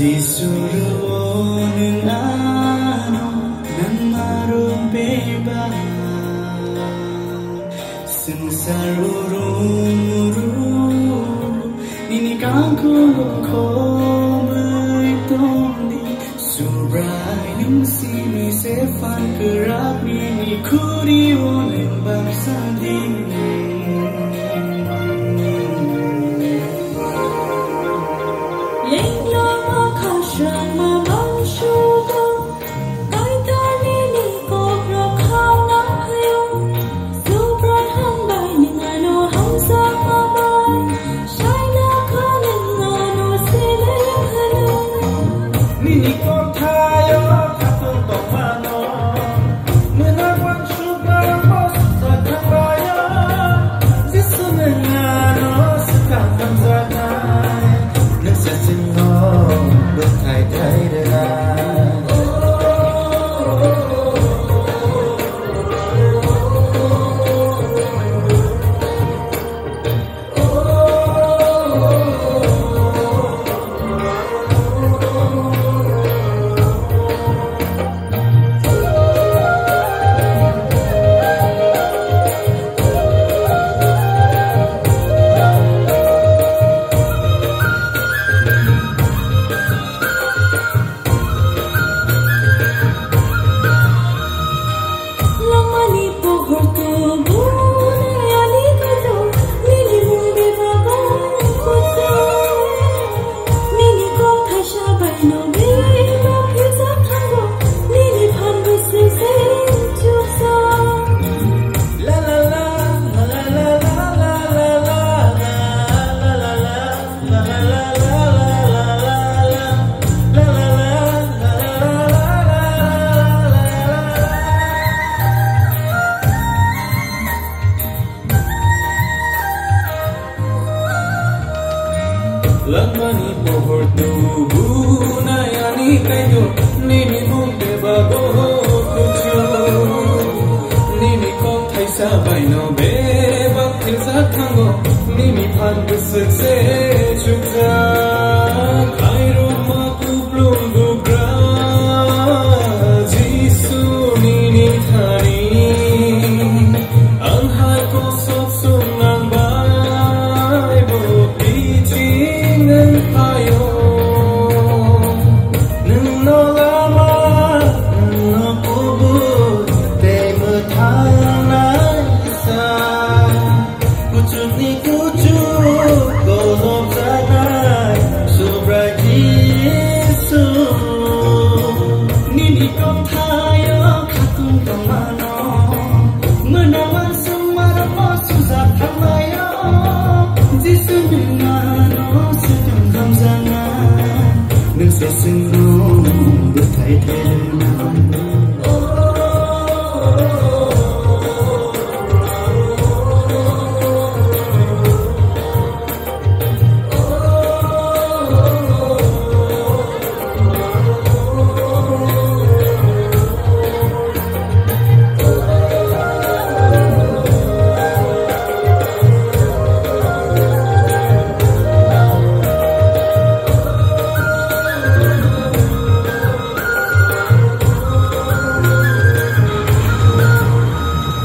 Disuruh ano nan marumbeba Sensarurumuru Nini kangku komai toni Surai ning sini sefan kerak nini kuri wonen bangsa dini Lamani pohor tubuh nayani kayo nini mumbe bago kucho nini kong thai sa bai no be bak thil sa thango nini phan busuk se chukha kairo ma ku blum du gra jisu nini thani ang hai ko sop sum nang bai bo pi chi ayo no lama no kubu te mthana sa kuchu ni kuchu golom sana subra jisu nini kom tha